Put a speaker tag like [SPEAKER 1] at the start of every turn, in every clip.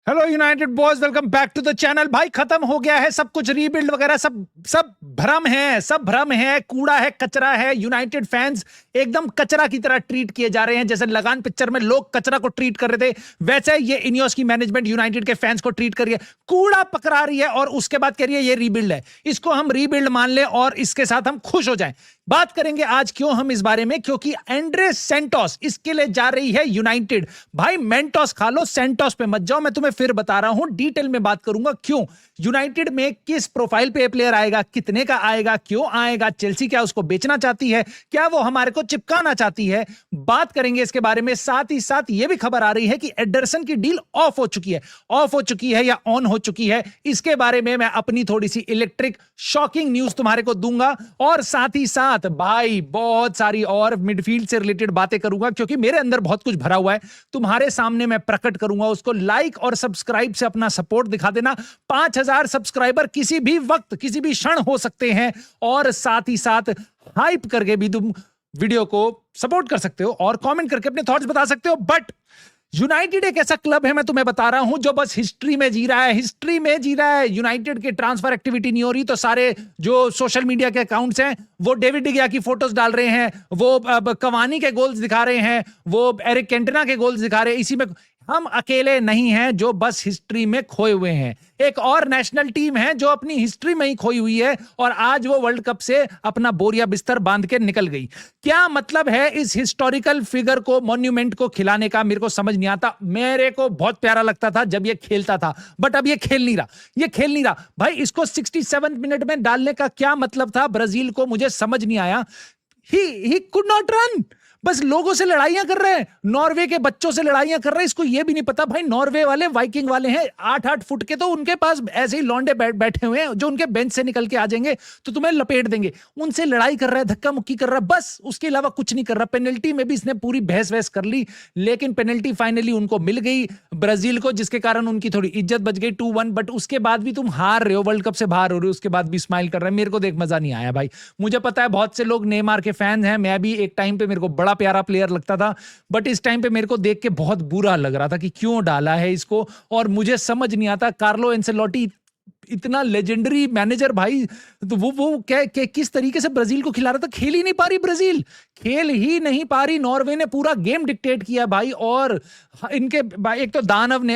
[SPEAKER 1] Hello United boys, welcome back to the channel. भाई खत्म हो गया है सब कुछ, रीबिल्ड वगैरह सब भ्रम है, सब भ्रम है, कूड़ा है, कचरा है। यूनाइटेड फैंस एकदम कचरा की तरह ट्रीट किए जा रहे हैं। जैसे लगान पिक्चर में लोग कचरा को ट्रीट कर रहे थे, वैसे ये इनियोस की मैनेजमेंट यूनाइटेड के फैंस को ट्रीट कर रही है, कूड़ा पकड़ा रही है और उसके बाद कह रही है ये रीबिल्ड है। इसको हम रीबिल्ड मान ले और इसके साथ हम खुश हो जाएं। बात करेंगे आज क्यों हम इस बारे में, क्योंकि एंड्रे सेंटोस इसके लिए जा रही है यूनाइटेड। भाई मेंटोस खा लो, सेंटोस पे मत जाओ। मैं तुम्हें फिर बता रहा हूं, डिटेल में बात करूंगा क्यों यूनाइटेड में किस प्रोफाइल पे प्लेयर आएगा, कितने का आएगा, क्यों आएगा, चेल्सी क्या उसको बेचना चाहती है, क्या वो हमारे को चिपकाना चाहती है। बात करेंगे इसके बारे में। साथ ही साथ यह भी खबर आ रही है कि एडरसन की डील ऑफ हो चुकी है या ऑन हो चुकी है। इसके बारे में मैं अपनी थोड़ी सी इलेक्ट्रिक शॉकिंग न्यूज तुम्हारे को दूंगा और साथ ही साथ भाई बहुत सारी और मिडफील्ड से रिलेटेड बातें करूंगा, क्योंकि मेरे अंदर बहुत कुछ भरा हुआ है, तुम्हारे सामने मैं प्रकट करूंगा उसको। लाइक और सब्सक्राइब से अपना सपोर्ट दिखा देना। 5000 सब्सक्राइबर किसी भी वक्त किसी भी क्षण हो सकते हैं और साथ ही साथ हाइप करके भी तुम वीडियो को सपोर्ट कर सकते हो और कमेंट करके अपने थॉट्स बता सकते हो। बट यूनाइटेड एक ऐसा क्लब है, मैं तुम्हें बता रहा हूं, जो बस हिस्ट्री में जी रहा है, हिस्ट्री में जी रहा है। यूनाइटेड के ट्रांसफर एक्टिविटी नहीं हो रही तो सारे जो सोशल मीडिया के अकाउंट्स हैं वो डेविड डिगिया की फोटोज डाल रहे हैं, वो कवानी के गोल्स दिखा रहे हैं, वो एरिक कैंटना के गोल्स दिखा रहे हैं। इसी में हम अकेले नहीं हैं जो बस हिस्ट्री में खोए हुए हैं। एक और नेशनल टीम है जो अपनी हिस्ट्री में ही खोई हुई है और आज वो वर्ल्ड कप से अपना बोरिया बिस्तर बांध के निकल गई। क्या मतलब है इस हिस्टोरिकल फिगर को, मॉन्यूमेंट को खिलाने का, मेरे को समझ नहीं आता। मेरे को बहुत प्यारा लगता था जब ये खेलता था, बट अब ये खेल नहीं रहा भाई। इसको 67 मिनट में डालने का क्या मतलब था ब्राजील को, मुझे समझ नहीं आया। ही कुड नॉट रन, बस लोगों से लड़ाइयां कर रहे हैं, नॉर्वे के बच्चों से लड़ाइयां कर रहे हैं। इसको यह भी नहीं पता भाई नॉर्वे वाले वाइकिंग वाले हैं 8-8 फुट के, तो उनके पास ऐसे ही लौंडे बैठे हुए हैं जो उनके बेंच से निकल के आ जाएंगे तो तुम्हें लपेट देंगे। उनसे लड़ाई कर रहा है, धक्का मुक्की कर रहा है, बस उसके अलावा कुछ नहीं कर रहा। पेनल्टी में भी इसने पूरी बहस वहस कर ली, लेकिन पेनल्टी फाइनली उनको मिल गई ब्राजील को, जिसके कारण उनकी थोड़ी इज्जत बच गई 2-1। बट उसके बाद भी तुम हार रहे हो, वर्ल्ड कप से बाहर हो रहे हो, उसके बाद भी स्माइल कर रहे हैं। मेरे को देख मजा नहीं आया भाई। मुझे पता है बहुत से लोग नेमार के फैन हैं, मैं भी एक टाइम पे मेरे को बड़ा प्यारा प्लेयर लगता था, बट इस टाइम पे मेरे को देख के बहुत बुरा लग रहा था कि क्यों डाला है इसको। और मुझे समझ नहीं आता, कार्लो एंसेलोटी इतना लेजेंडरी मैनेजर भाई, तो वो क्या किस तरीके से ब्राजील को खिला रहा था। खेल ही नहीं पा रही ब्राजील, खेल ही नहीं पा रही। नॉर्वे ने पूरा गेम डिक्टेट किया भाई। और इनके भाई एक तो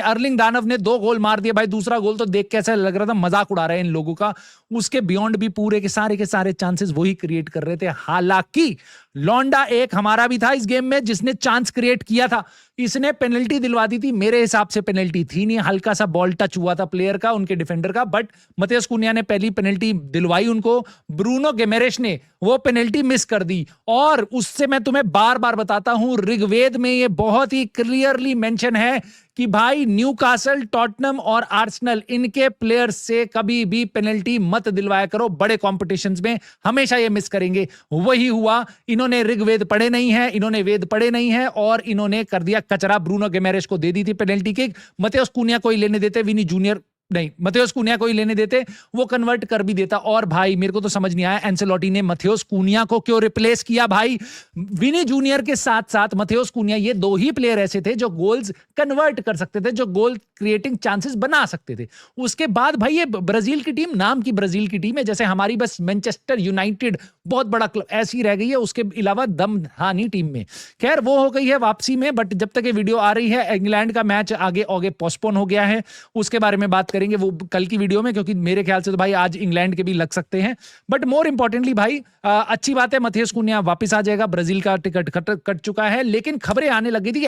[SPEAKER 1] अर्लिंग दानव ने 2 गोल मार दिए भाई। दूसरा गोल तो देख कैसा लग रहा था, मजाक उड़ा रहे हैं इन लोगों का। उसके बियॉन्ड भी पूरे के सारे चांसेस वही क्रिएट कर रहे थे। हालांकि लौंडा एक हमारा भी था इस गेम में जिसने चांस क्रिएट किया था, इसने पेनल्टी दिलवा दी थी। मेरे हिसाब से पेनल्टी थी नहीं, हल्का सा बॉल टच हुआ था प्लेयर का, उनके डिफेंडर का, बट मतेउस कुन्या ने पहली पेनल्टी दिलवाई उनको। ब्रूनो गिमेरेश ने वो पेनल्टी मिस कर दी। और उससे मैं तुम्हें बार बार बताता हूं, ऋग्वेद में ये बहुत ही क्लियरली मेंशन है कि भाई न्यूकासल, टॉटनम और आर्सेनल, इनके प्लेयर्स से कभी भी पेनल्टी मत दिलवाया करो। बड़े कॉम्पिटिशंस में हमेशा ये मिस करेंगे। वही हुआ, इन्होंने ऋग्वेद पढ़े नहीं है, इन्होंने वेद पढ़े नहीं है और इन्होंने कर दिया कचरा। ब्रूनो गिमेरेश को दे दी थी पेनल्टी किक, मतेउस कुन्या को ही लेने देते, विनी जूनियर नहीं, मतेउस कुन्या को ही लेने देते, वो कन्वर्ट कर भी देता। और भाई मेरे को तो समझ नहीं आया एंसेलोटी ने मतेउस कुन्या को क्यों रिप्लेस किया भाई। विनी जूनियर के साथ साथ मतेउस कुन्या, ये 2 ही प्लेयर ऐसे थे जो गोल्स कन्वर्ट कर सकते थे, जो गोल क्रिएटिंग चांसेस बना सकते थे। उसके बाद भाई ये ब्राजील की टीम, नाम की ब्राजील की टीम है, जैसे हमारी बस मैनचेस्टर यूनाइटेड बहुत बड़ा क्लब ऐसी रह गई है, उसके अलावा दम था नहीं टीम में। खैर वो हो गई है वापसी में, बट जब तक ये वीडियो आ रही है इंग्लैंड का मैच आगे पोस्टपोन हो गया है, उसके बारे में बात करेंगे वो कल की वीडियो में, क्योंकि मेरे ख्याल से तो भाई आज इंग्लैंड के भी लग सकते हैं। बट मोर इंपॉर्टेंटली भाई अच्छी बात है, मतेउस कुन्या वापस आ जाएगा, ब्राजील का टिकट कट चुका है। लेकिन खबरें आने लगी थी कि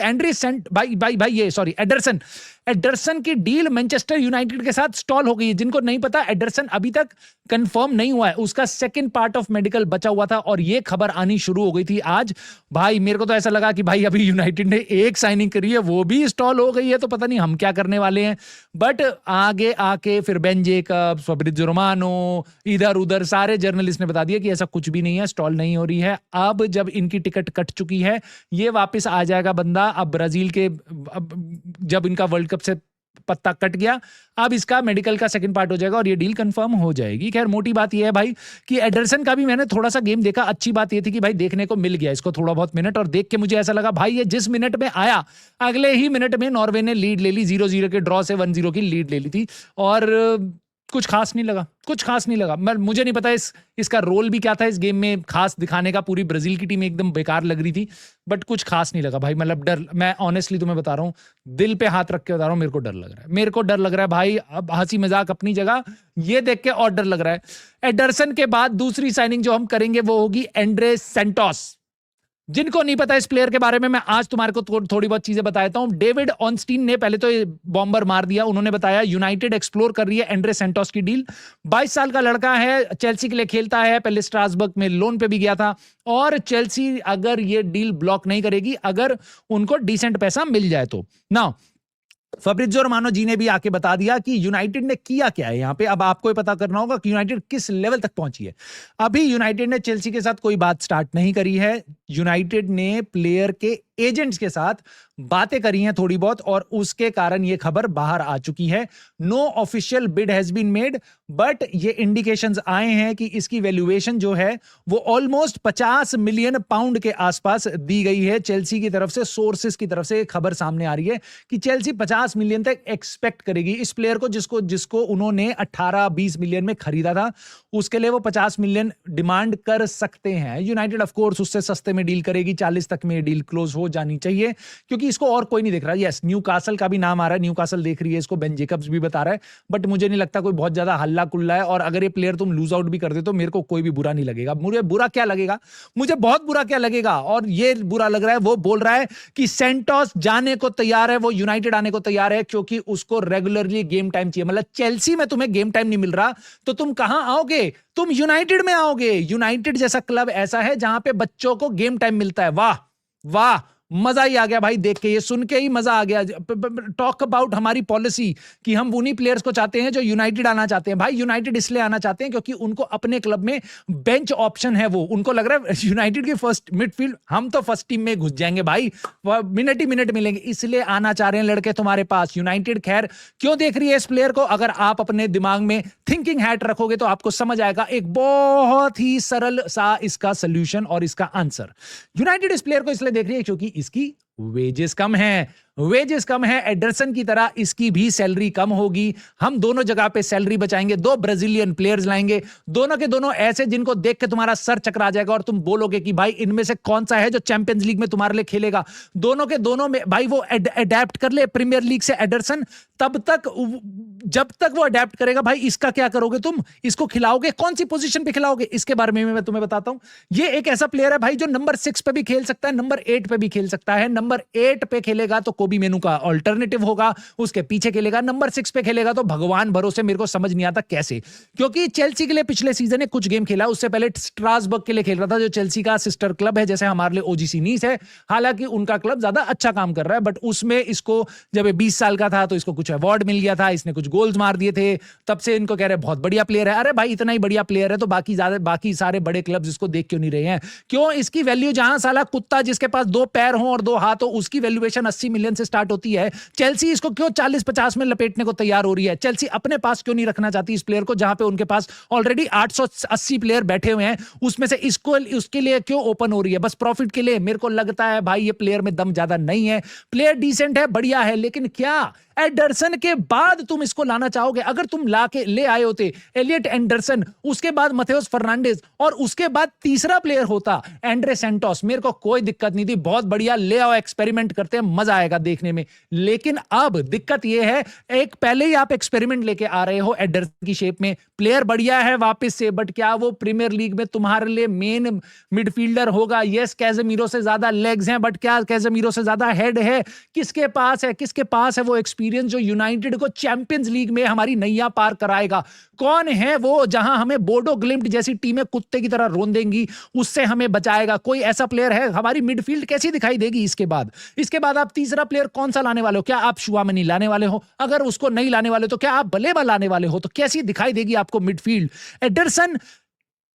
[SPEAKER 1] एडरसन की डील मैनचेस्टर यूनाइटेड के साथ स्टॉल हो गई है। जिनको नहीं पता, एडरसन अभी तक कंफर्म नहीं हुआ है, उसका सेकंड पार्ट ऑफ मेडिकल बचा हुआ था और ये खबर आनी शुरू हो गई थी आज। भाई मेरे को तो ऐसा लगा कि भाई अभी यूनाइटेड ने एक साइनिंग करी है, वो भी स्टॉल हो गई है, तो पता नहीं हम क्या करने वाले हैं। बट आगे आके फिर बेन जेकब्स, फब्रिज़ियो रोमानो, इधर उधर सारे जर्नलिस्ट ने बता दिया कि ऐसा कुछ भी नहीं है, स्टॉल नहीं हो रही है। अब जब इनकी टिकट कट चुकी है, ये वापस आ जाएगा बंदा। अब ब्राजील के जब इनका वर्ल्ड कप से पत्ता कट गया, अब इसका मेडिकल का सेकंड पार्ट हो जाएगा और ये डील कंफर्म हो जाएगी। खैर मोटी बात ये है भाई कि एडरसन का भी मैंने थोड़ा सा गेम देखा, अच्छी बात ये थी कि भाई देखने को मिल गया इसको थोड़ा बहुत मिनट, और देख के मुझे ऐसा लगा भाई ये जिस मिनट में आया अगले ही मिनट में नॉर्वे ने लीड ले ली, 0-0 के ड्रॉ से 1-0 की लीड ले ली थी, और कुछ खास नहीं लगा, कुछ खास नहीं लगा। मुझे नहीं पता इसका रोल भी क्या था इस गेम में खास दिखाने का, पूरी ब्राजील की टीम एकदम बेकार लग रही थी, बट कुछ खास नहीं लगा भाई। मतलब डर, मैं ऑनेस्टली तुम्हें बता रहा हूँ, दिल पे हाथ रख के बता रहा हूँ, मेरे को डर लग रहा है, मेरे को डर लग रहा है भाई। अब हंसी मजाक अपनी जगह, ये देख के और डर लग रहा है। एडरसन के बाद दूसरी साइनिंग जो हम करेंगे वो होगी एंड्रे सैंटोस। जिनको नहीं पता इस प्लेयर के बारे में, मैं आज तुम्हारे को थोड़ी बहुत चीजें बताता हूं। डेविड ऑनस्टीन ने पहले तो ये बॉम्बर मार दिया, उन्होंने बताया यूनाइटेड एक्सप्लोर कर रही है एंड्रे सैंटोस की डील। 22 साल का लड़का है, चेल्सी के लिए खेलता है, पहले स्ट्रासबर्ग में लोन पे भी गया था, और चेल्सी अगर ये डील ब्लॉक नहीं करेगी, अगर उनको डिसेंट पैसा मिल जाए तो। ना फब्रिज़ियो रोमानो जी ने भी आके बता दिया कि यूनाइटेड ने किया क्या है यहां पे। अब आपको ही पता करना होगा कि यूनाइटेड किस लेवल तक पहुंची है। अभी यूनाइटेड ने चेल्सी के साथ कोई बात स्टार्ट नहीं करी है, यूनाइटेड ने प्लेयर के एजेंट्स के साथ बातें करी हैं थोड़ी बहुत, और उसके कारण यह खबर बाहर आ चुकी है। No official bid has been made, but ये इंडिकेशंस आए हैं कि इसकी वैल्यूएशन जो है वो ऑलमोस्ट 50 मिलियन पाउंड के आसपास दी गई है चेल्सी की तरफ से। सोर्सेस की तरफ से खबर सामने आ रही है कि चेल्सी 50 मिलियन तक एक्सपेक्ट करेगी इस प्लेयर को, जिसको उन्होंने 18-20 मिलियन में खरीदा था, उसके लिए वो 50 मिलियन डिमांड कर सकते हैं। यूनाइटेड ऑफ कोर्स उससे सस्ते में डील करेगी, 40 तक में डील क्लोज हो जानी चाहिए, क्योंकि इसको और कोई नहीं देख रहा। यस, न्यूकासल का भी नाम आ रहा है, न्यूकासल देख रही है इसको, बेन जेकब्स भी बता रहा है, बट मुझे नहीं लगता कोई बहुत ज्यादा हल्ला कुल्ला है। और अगर ये प्लेयर तुम लूज आउट भी कर दे तो मेरे को कोई भी बुरा नहीं लगेगा। मुझे बुरा क्या लगेगा, मुझे बहुत बुरा क्या लगेगा, और ये बुरा लग रहा है। वो बोल रहा है कि सैंटोस जाने को तैयार है, वो यूनाइटेड आने को तैयार है, क्योंकि उसको रेगुलरली गेम टाइम चाहिए। मतलब चेल्सी में तुम्हें गेम टाइम नहीं मिल रहा तो तुम कहां आओगे, तुम यूनाइटेड में आओगे। यूनाइटेड जैसा क्लब ऐसा है जहां पे बच्चों को गेम टाइम मिलता है। वाह वाह, मजा ही आ गया भाई देख के, ये सुन के ही मजा आ गया। टॉक अबाउट हमारी पॉलिसी कि हम उन्हीं प्लेयर्स को चाहते हैं जो यूनाइटेड आना चाहते हैं। भाई यूनाइटेड इसलिए आना चाहते हैं क्योंकि उनको अपने क्लब में बेंच ऑप्शन है। वो उनको लग रहा है यूनाइटेड की फर्स्ट मिडफील्ड, हम तो फर्स्ट टीम में घुस जाएंगे भाई, मिनट ही मिनट मिलेंगे, इसलिए आना चाह रहे हैं लड़के तुम्हारे पास। यूनाइटेड खैर क्यों देख रही है इस प्लेयर को, अगर आप अपने दिमाग में थिंकिंग हैट रखोगे तो आपको समझ आएगा एक बहुत ही सरल सा इसका सोल्यूशन और इसका आंसर। यूनाइटेड इस प्लेयर को इसलिए देख रही है क्योंकि इसकी वेजेस कम है, वेजेस कम है। एडरसन की तरह इसकी भी सैलरी कम होगी। हम दोनों जगह पे सैलरी बचाएंगे, दो ब्राजीलियन प्लेयर्स लाएंगे, दोनों के दोनों ऐसे जिनको देख के तुम्हारा सर चकरा जाएगा और तुम बोलोगे कि भाई इनमें से कौन सा है जो चैंपियंस लीग में तुम्हारे लिए खेलेगा। दोनों के दोनों में भाई वो अडेप्ट कर ले प्रीमियर लीग से एडरसन, तब तक जब तक वो अडेप्ट करेगा भाई इसका क्या करोगे तुम, इसको खिलाओगे, कौन सी पोजीशन पे खिलाओगे, इसके बारे में मैं तुम्हें बताता हूं। ये एक ऐसा प्लेयर है भाई जो नंबर 6 पे भी खेल सकता है, नंबर 8 पे भी खेल सकता है। नंबर 8 पे खेलेगा तो कोबी मेनू का अल्टरनेटिव होगा, उसके पीछे खेलेगा। नंबर 6 पे खेलेगा तो भगवान भरोसे मेरे को समझ नहीं आता कैसे, क्योंकि चेल्सी के लिए पिछले सीजन में कुछ गेम खेला, उससे पहले स्ट्रासबर्ग के लिए खेल रहा था जो चेल्सी का सिस्टर क्लब है, जैसे हमारे लिए ओजीसी नीस है। हालांकि उनका क्लब ज्यादा अच्छा काम कर रहा है, बट उसमें इसको जब 20 साल का था तो इसको कुछ अवार्ड मिल गया था, इसने कुछ गोल्स मार दिए थे, तब से इनको कह रहे बहुत बढ़िया प्लेयर है। अरे भाई इतना ही बढ़िया प्लेयर है तो बाकी सारे बड़े क्लब्स इसको देख क्यों नहीं रहे हैं, क्यों? इसकी वैल्यू जहां साला कुत्ता जिसके पास 2 पैर हो और 2 हाथ हो उसकी वैल्यूएशन 80 मिलियन से स्टार्ट होती है, चेल्सी इसको क्यों 40-50 में लपेटने को तैयार हो रही है? चेल्सी अपने पास क्यों नहीं रखना चाहती इस प्लेयर को, जहां पे उनके पास ऑलरेडी 880 प्लेयर बैठे हुए हैं, उसमें से इसको उसके लिए क्यों ओपन हो रही है? बस प्रॉफिट के लिए? मेरे को लगता है भाई ये प्लेयर में दम ज्यादा नहीं है। प्लेयर डिसेंट है, बढ़िया है, लेकिन क्या एडरसन के बाद तुम इसको लाना चाहोगे? अगर तुम ले आए होते एलियट एंडरसन, उसके बाद मथेउस फर्नांडिस, और उसके बाद तीसरा प्लेयर होता एंड्रे सैंटोस, मेरे को कोई दिक्कत नहीं थी, बहुत बढ़िया, ले आओ, एक्सपेरिमेंट करते हैं, मजा आएगा देखने में। लेकिन अब दिक्कत यह है, एक पहले ही आप एक्सपेरिमेंट लेके आ रहे हो एडरसन की शेप में, प्लेयर बढ़िया है वापस से, बट क्या वो प्रीमियर लीग में तुम्हारे लिए मेन मिडफील्डर होगा? यस, कैजेमीरो से ज्यादा लेग्स हैं, बट क्या कैजेमीरो से ज्यादा हेड है? किसके पास है, किसके पास है वो एक्सपीरियंस जो यूनाइटेड को चैंपियंस लीग में हमारी नैया पार कराएगा? कौन है वो जहां हमें बोडो ग्लिम्ट जैसी टीमें कुत्ते की तरह रोन देंगी, उससे हमें बचाएगा? कोई ऐसा प्लेयर है? हमारी मिडफील्ड कैसी दिखाई देगी इसके बाद आप तीसरा प्लेयर कौन सा लाने वाले हो? क्या आप शुआमनी लाने वाले हो? अगर उसको नहीं लाने वाले तो क्या आप बलेबा लाने वाले हो? तो कैसी दिखाई देगी आपको मिडफील्ड? एडरसन,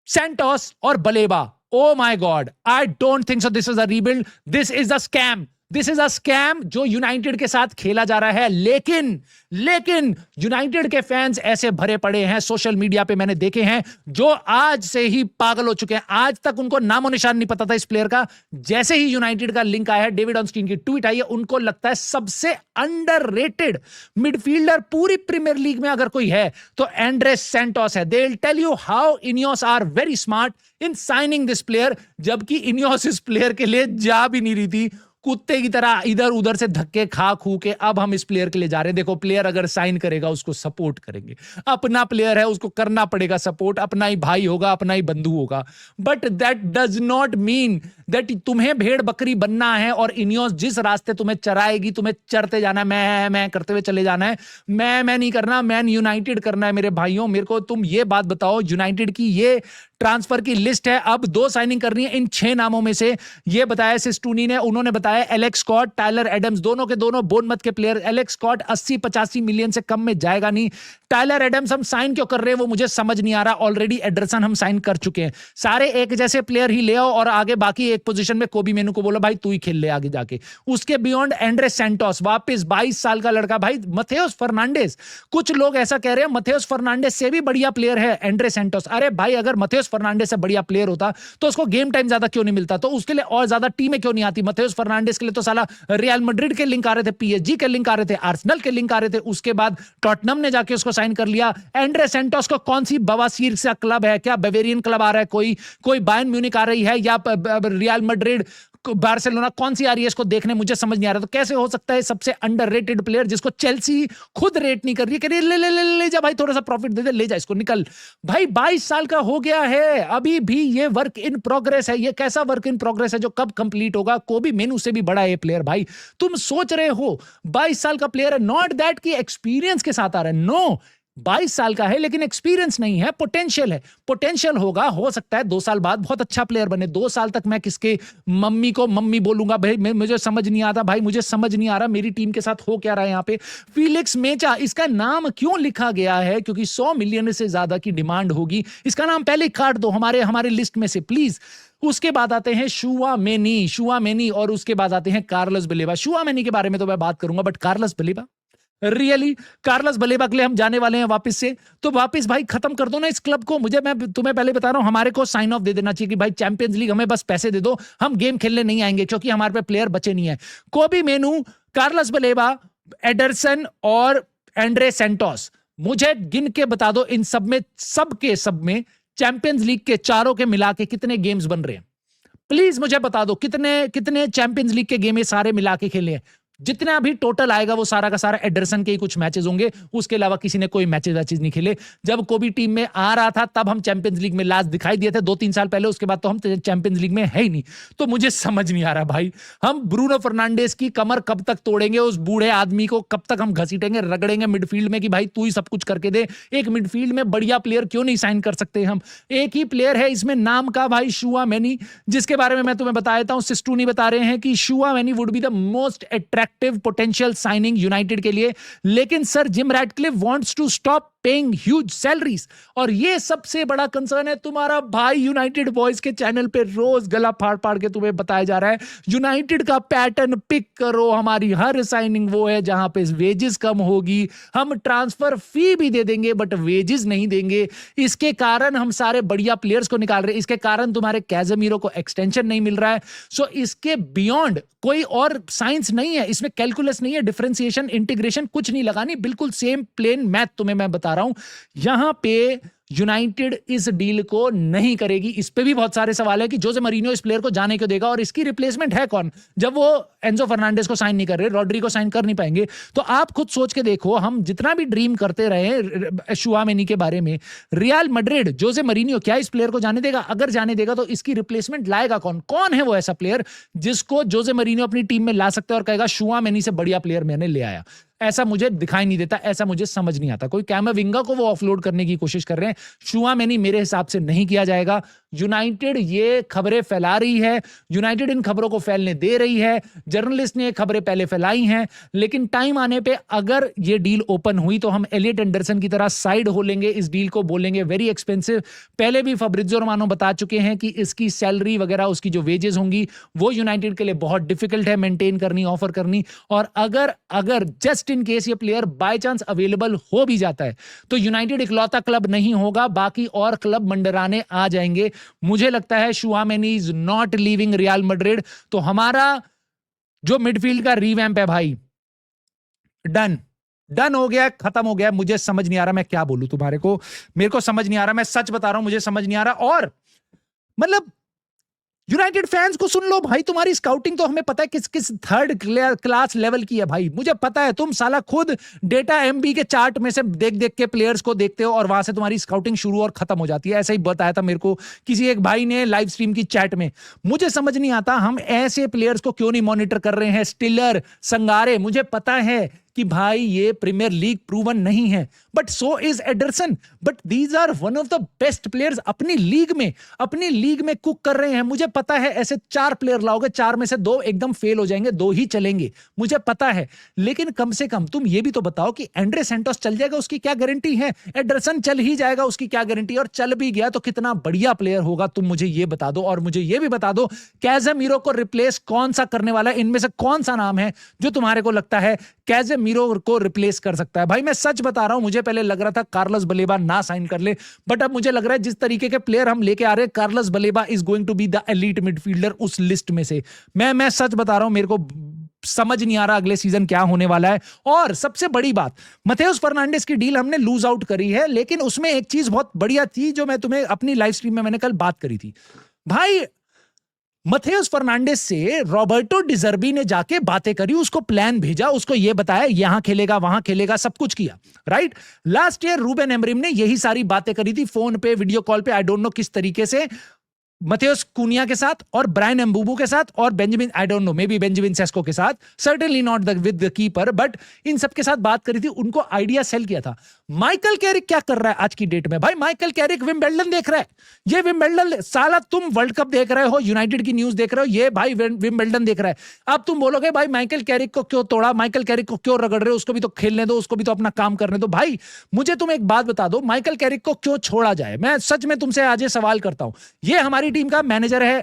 [SPEAKER 1] सैंटोस और Baleba, oh my god, I don't think so this is a rebuild, this is a scam, this is a scam जो यूनाइटेड के साथ खेला जा रहा है। लेकिन यूनाइटेड के फैंस ऐसे भरे पड़े हैं सोशल मीडिया पे, मैंने देखे हैं, जो आज से ही पागल हो चुके हैं। आज तक उनको नामो निशान नहीं पता था इस प्लेयर का। जैसे ही यूनाइटेड का लिंक आया है, डेविड ऑर्नस्टीन की ट्वीट आई है, उनको लगता है सबसे अंडररेटेड मिडफील्डर पूरी प्रीमियर लीग में अगर कोई है तो एंड्रेस सैंटोस है। They will tell you how Ineos are very smart in signing this player, जबकि इनियोस इस प्लेयर के लिए जा भी नहीं रही थी। कुत्ते की तरह इधर उधर से धक्के खा खू के अब हम इस प्लेयर के लिए जा रहे हैं। देखो, प्लेयर अगर साइन करेगा उसको सपोर्ट करेंगे, अपना प्लेयर है उसको करना पड़ेगा सपोर्ट, अपना ही भाई होगा, अपना ही बंधु होगा। But that does not mean that तुम्हें भेड़ बकरी बनना है और इनियोस जिस रास्ते तुम्हें चराएगी तुम्हें चरते जाना है, मैं करते हुए चले जाना है। मैं नहीं करना, मैन यूनाइटेड करना है मेरे भाइयों। मेरे को तुम ये बात बताओ, यूनाइटेड की ये ट्रांसफर की लिस्ट है, अब 2 साइनिंग करनी है। इन 6 नामों में से ये बताया सिस्टूनी ने, उन्होंने बताया एलेक्स स्कॉट, टायलर एडम्स, दोनों के दोनों बोर्नमथ के प्लेयर। एलेक्स स्कॉट 80-85 मिलियन से कम में जाएगा नहीं। टायलर एडम्स हम साइन क्यों कर रहे हैं वो मुझे समझ नहीं आ रहा। ऑलरेडी एडरसन हम साइन कर चुके हैं। सारे एक जैसे प्लेयर ही ले आओ और आगे बाकी एक पोजीशन में कोबी मेनू को बोलो भाई तू ही खेल ले आगे जाके। उसके बियॉन्ड एंड्रे सैंटोस वापस 22 साल का लड़का। भाई मथेउस फर्नांडिस, कुछ लोग ऐसा कह रहे हैं मथेउस फर्नांडिस से भी बढ़िया प्लेयर है एंड्रे सैंटोस। अरे भाई, अगर मथेउस फर्नांडिस से बढ़िया प्लेयर होता तो उसको गेम टाइम ज्यादा क्यों नहीं मिलता, तो उसके लिए और ज्यादा टीमें क्यों नहीं आती। मथेउस फर्नांडिस के लिए तो साला रियल मैड्रिड के लिंक आ रहे थे, पीएसजी के लिंक आ रहे थे, आर्सेनल के लिंक आ रहे थे, उसके बाद टॉटनहम ने जाके उसको साइन कर लिया। एंड्रे सैंटोस को कौन सी बवासीर सा क्लब है, क्या बावेरियन क्लब आ रहा है, कोई बायर्न म्यूनिक आ रही है या रियल मैड्रिड, बार्सिलोना, कौन सी आ रही है इसको देखने, मुझे समझ नहीं आ रहा। तो कैसे हो सकता है सबसे अंडररेटेड प्लेयर जिसको चेल्सी खुद रेट नहीं कर रही है, कह रही ले जा भाई, थोड़ा सा प्रॉफिट दे दे, ले जा इसको, निकल भाई। 22 साल का हो गया है, अभी भी ये वर्क इन प्रोग्रेस है। ये कैसा वर्क इन प्रोग्रेस है जो कब कंप्लीट होगा। कोबी मेनू से भी बड़ा है प्लेयर भाई। तुम सोच रहे हो 22 साल का प्लेयर है, नॉट दैट कि एक्सपीरियंस के साथ आ रहा है, नो, 22 साल का है लेकिन एक्सपीरियंस नहीं है, पोटेंशियल है। पोटेंशियल होगा, हो सकता है 2 साल बाद बहुत अच्छा प्लेयर बने। 2 साल तक मैं किसके मम्मी को मम्मी बोलूंगा भाई, मुझे समझ नहीं आता भाई, मुझे समझ नहीं आ रहा मेरी टीम के साथ हो क्या रहा है यहाँ पे। फीलिक्स मेचा, इसका नाम क्यों लिखा गया है, क्योंकि 100 मिलियन से ज्यादा की डिमांड होगी। इसका नाम पहले ही काट दो हमारे लिस्ट में से प्लीज। उसके बाद आते हैं शुआमेनी और उसके बाद आते हैं कार्लस बलेबा। शुआमेनी के बारे में तो मैं बात करूंगा, but Carlos Baleba really, Carlos Baleba के लिए हम जाने वाले हैं वापस से। तो वापस भाई खत्म कर दो ना इस क्लब को। मैं तुम्हें पहले बता रहा हूं, हमारे को साइन ऑफ दे देना चाहिए कि भाई चैंपियंस लीग हमें बस पैसे दे दो, हम गेम खेलने नहीं आएंगे क्योंकि हमारे पे प्लेयर बचे नहीं है। कोबी मेनू, कार्लस बलेबा, एडरसन और एंड्रे सैंटोस, मुझे गिन के बता दो इन सब में चैंपियंस लीग के चारों के मिला के कितने गेम्स बन रहे हैं। प्लीज मुझे बता दो कितने चैंपियंस लीग के गेम ये सारे मिला के खेले हैं। जितना भी टोटल आएगा वो सारा का सारा एडरसन के ही कुछ मैचेस होंगे, उसके अलावा किसी ने कोई मैचेस नहीं खेले। जब कोबी टीम में आ रहा था तब हम चैंपियंस लीग में लास्ट दिखाई दिए थे 2-3 साल पहले, उसके बाद तो हम चैंपियंस लीग में है ही नहीं। तो मुझे समझ नहीं आ रहा भाई, हम ब्रूनो फर्नांडिस की कमर कब तक तोड़ेंगे, उस बूढ़े आदमी को कब तक हम घसीटेंगे, रगड़ेंगे मिडफील्ड में कि भाई तू ही सब कुछ करके दे। एक मिडफील्ड में बढ़िया प्लेयर क्यों नहीं साइन कर सकते हम। एक ही प्लेयर है इसमें नाम का भाई, शुआमेनी, जिसके बारे में मैं तुम्हें बता देता हूं। सिस्टूनी बता रहे हैं कि Tchouameni would be the most attractive potential signing United के लिए, लेकिन sir Jim Ratcliffe wants to stop paying huge salaries. और ये सबसे बड़ा कंसर्न है। तुम्हारा भाई यूनाइटेड बॉयज के चैनल पे रोज गला फाड़ फाड़ के तुम्हें बताया जा रहा है यूनाइटेड का पैटर्न पिक करो, हमारी हर साइनिंग वो है जहां पे वेजेस कम होगी, हम ट्रांसफर फी भी दे देंगे बट वेजेस नहीं देंगे। इसके कारण हम सारे बढ़िया प्लेयर्स को निकाल रहे हैं, इसके कारण तुम्हारे कैज़मीरो को एक्सटेंशन नहीं मिल रहा है। सो इसके बियॉन्ड कोई और साइंस नहीं है, इसमें कैलकुलस नहीं है, डिफरेंशिएशन, इंटीग्रेशन कुछ नहीं लगानी, बिल्कुल सेम प्लेन मैथ तुम्हें मैं बता रहा हूं। यहां पे यूनाइटेड इस डील को नहीं करेगी। इस पे भी बहुत सारे सवाल है कि जोसे मरीनो इस प्लेयर को जाने क्यों देगा और इसकी रिप्लेसमेंट है कौन, जब वो एंजो फर्नांडिस को साइन नहीं कर रहे, रॉड्री को साइन कर नहीं पाएंगे। तो आप खुद सोच के देखो, हम जितना भी ड्रीम करते रहे शुआमेनी के बारे में, रियल मैड्रिड जोसे मरीनो क्या इस प्लेयर को जाने देगा? अगर जाने देगा तो इसकी रिप्लेसमेंट लाएगा कौन? कौन है वो ऐसा प्लेयर जिसको जोसे मरीनो अपनी टीम में ला सकता है और कहेगा शुआमेनी से बढ़िया प्लेयर मैंने ले आया? ऐसा मुझे दिखाई नहीं देता, ऐसा मुझे समझ नहीं आता। कोई कैमाविंगा को वो ऑफलोड करने की कोशिश कर रहे हैं, शुआमैनी मेरे हिसाब से नहीं किया जाएगा। यूनाइटेड ये खबरें फैला रही है, यूनाइटेड इन खबरों को फैलने दे रही है, जर्नलिस्ट ने ये खबरें पहले फैलाई हैं, लेकिन टाइम आने पे अगर ये डील ओपन हुई तो हम एलियट एंडरसन की तरह साइड हो लेंगे, इस डील को बोलेंगे वेरी एक्सपेंसिव। पहले भी फब्रिज़ो रोमानो बता चुके हैं कि इसकी सैलरी वगैरह, उसकी जो वेजेस होंगी वो यूनाइटेड के लिए बहुत डिफिकल्ट है मेंटेन करनी, ऑफर करनी। और अगर अगर जस्ट इन केस ये प्लेयर बाय चांस अवेलेबल हो भी जाता है तो यूनाइटेड इकलौता क्लब नहीं होगा, बाकी और क्लब मंडराने आ जाएंगे। मुझे लगता है Tchouameni is not leaving Real Madrid. तो हमारा जो मिडफील्ड का रीवैम्प है भाई, डन हो गया, खत्म हो गया। मुझे समझ नहीं आ रहा मैं क्या बोलूं तुम्हारे को, मेरे को समझ नहीं आ रहा, मैं सच बता रहा हूं, मुझे समझ नहीं आ रहा। और मतलब यूनाइटेड फैंस को सुन लो भाई, तुम्हारी स्काउटिंग तो हमें पता है किस किस थर्ड क्लास लेवल की है भाई, मुझे पता है। तुम साला खुद डेटा एमबी के चार्ट में से देख देख के प्लेयर्स को देखते हो और वहां से तुम्हारी स्काउटिंग शुरू और खत्म हो जाती है। ऐसा ही बताया था मेरे को किसी एक भाई ने लाइव स्ट्रीम की चैट में। मुझे समझ नहीं आता हम ऐसे प्लेयर्स को क्यों नहीं मॉनिटर कर रहे हैं। स्टिलर, संगारे, मुझे पता है कि भाई ये प्रीमियर लीग प्रूवन नहीं है, but so is Ederson. But these are one of the best players अपनी लीग में कुक कर रहे हैं। मुझे पता है ऐसे 4 प्लेयर लाओगे, 4 में से 2 एकदम फेल हो जाएंगे, 2 ही चलेंगे, मुझे पता है। लेकिन कम से कम तुम ये भी तो बताओ कि एंड्रे सैंटोस चल जाएगा, उसकी क्या गारंटी है? एडरसन चल ही जाएगा, उसकी क्या गारंटी? और चल भी गया तो कितना बढ़िया प्लेयर होगा, तुम मुझे ये बता दो। और मुझे ये भी बता दो कैज़ेमीरो को रिप्लेस कौन सा करने वाला है, इनमें से कौन सा नाम है जो तुम्हारे को लगता है कैज़ेमीरो को रिप्लेस कर सकता है? भाई मैं सच बता रहा हूं, मुझे पहले लग रहा था कार्लोस बलेबा ना साइन कर ले, बट अब मुझे लग रहा है जिस तरीके के प्लेयर हम लेके आ रहे हैं, Carlos Baleba is going to be the elite midfielder उस लिस्ट में से। मैं सच बता रहा हूं, मेरे को समझ नहीं आ रहा अगले सीजन क्या होने वाला है। और सबसे बड़ी बात, मथेउस फर्नांडिस की डील हमने लूज आउट करी है, लेकिन उसमें एक चीज बहुत बढ़िया थी जो मैं तुम्हें अपनी लाइव स्ट्रीम में मैंने कल बात करी थी। भाई मथेउस फर्नांडिस से रॉबर्टो डिजर्बी ने जाके बातें करी, उसको प्लान भेजा, उसको ये बताया यहां खेलेगा वहां खेलेगा, सब कुछ किया, right? Last year Ruben Amorim ने यही सारी बातें करी थी फोन पे, वीडियो कॉल पे, आई डोंट नो किस तरीके से, मथेउस कुनिया के साथ और ब्रायन एम्बूबू के साथ और Benjamin, I don't know, may be Benjamin Sesko के साथ, certainly not with the keeper, but in सब के साथ बात करी थी, उनको आइडिया सेल किया था। माइकल कैरिक क्या कर रहा है आज की डेट में? भाई माइकल कैरिक विंबलडन देख रहा है। ये विंबलडन, साला तुम वर्ल्ड कप देख रहे हो, यूनाइटेड की न्यूज देख रहे हो, ये भाई विंबलडन देख रहा है। अब तुम बोलोगे भाई माइकल कैरिक को क्यों तोड़ा, माइकल कैरिक को क्यों रगड़ रहे हो, उसको भी तो खेलने दो, उसको भी तो अपना काम करने दो। भाई मुझे तुम एक बात बता दो, माइकल कैरिक को क्यों छोड़ा जाए? मैं सच में तुमसे आज ये सवाल करता हूं। ये हमारी टीम का मैनेजर है,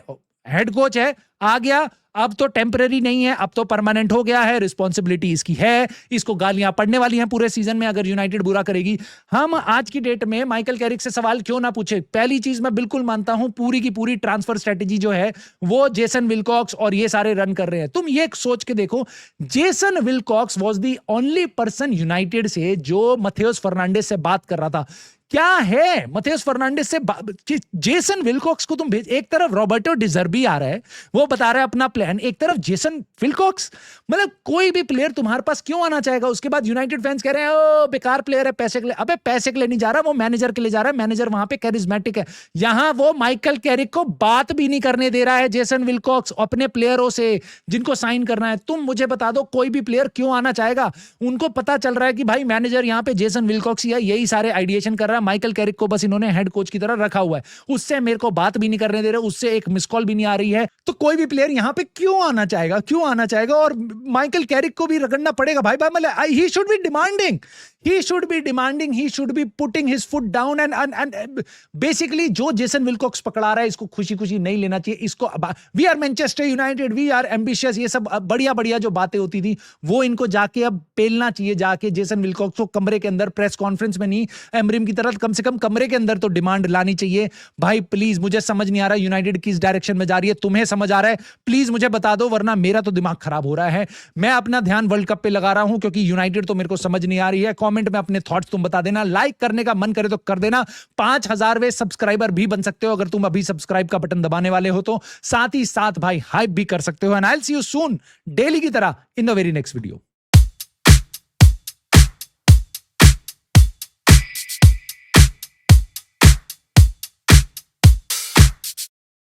[SPEAKER 1] हेड कोच है, आ गया, अब तो टेम्परेरी नहीं है, अब तो परमानेंट हो गया है, रिस्पॉन्सिबिलिटी इसकी है, इसको गालियां पड़ने वाली हैं पूरे सीजन में अगर यूनाइटेड बुरा करेगी। हम आज की डेट में माइकल कैरिक से सवाल क्यों ना पूछे? पहली चीज मैं बिल्कुल मानता हूं, पूरी की पूरी ट्रांसफर स्ट्रेटेजी जो है वो जेसन विलकॉक्स और ये सारे रन कर रहे हैं। तुम ये सोच के देखो, Jason Wilcox was the only person United से जो मथेउस फर्नांडिस से बात कर रहा था। क्या है मथेउस फर्नांडिस से जेसन विलकॉक्स को तुम भेज, एक तरफ रॉबर्टो डिजर्बी आ रहा है, वो बता रहा है अपना प्लान, एक तरफ जेसन विलकॉक्स। मतलब कोई भी प्लेयर तुम्हारे पास क्यों आना चाहेगा? उसके बाद यूनाइटेड फैंस कह रहे हैं ओ बेकार प्लेयर है, पैसे के लिए। अबे पैसे के लिए नहीं जा रहा, वो मैनेजर के लिए जा रहा है, मैनेजर वहां पे कैरिज्मेटिक है। यहां वो माइकल कैरिक को बात भी नहीं करने दे रहा है जेसन विलकॉक्स अपने प्लेयरों से जिनको साइन करना है। तुम मुझे बता दो कोई भी प्लेयर क्यों आना चाहेगा? उनको पता चल रहा है कि भाई मैनेजर यहां पे जेसन विलकॉक्स ही है, यही सारे आइडिएशन कर रहा है, माइकल कैरिक को बस इन्होंने हेड कोच की तरह रखा हुआ है, उससे मेरे को बात भी नहीं करने दे रहे, उससे एक मिस कॉल भी नहीं आ रही है। तो कोई भी प्लेयर यहां पे क्यों आना चाहेगा? क्यों आना चाहेगा? और माइकल कैरिक को भी रगड़ना पड़ेगा भाई। मतलब he should be demanding, he should be demanding, he should be putting his foot down and basically जो जेसन विलकॉक्स पकड़ा रहा है इसको खुशी खुशी नहीं लेना चाहिए। इसको we are Manchester United, we are ambitious, ये सब बढ़िया बढ़िया जो बातें होती थी वो इनको जाके अब पेलना चाहिए, जाके जेसन विलकॉक्स को कमरे के अंदर, प्रेस कॉन्फ्रेंस में नहीं, एमरिम की तरह कम से कम कमरे के अंदर तो डिमांड लानी चाहिए। भाई प्लीज, मुझे समझ नहीं आ रहा यूनाइटेड किस डायरेक्शन में जा रही है, तुम्हें समझ आ रहा है प्लीज मुझे बता दो, वरना मेरा तो दिमाग खराब हो रहा है। मैं अपना ध्यान वर्ल्ड कप पे लगा रहा हूं क्योंकि यूनाइटेड तो मेरे को समझ नहीं आ रही है। कमेंट में अपने थॉट्स तुम बता देना, लाइक करने का मन करे तो कर देना, 5000वें सब्सक्राइबर भी बन सकते हो अगर तुम अभी सब्सक्राइब का बटन दबाने वाले हो तो। साथ ही साथ भाई हाइप भी कर सकते हो। And I will see you soon daily की तरह in the very next video.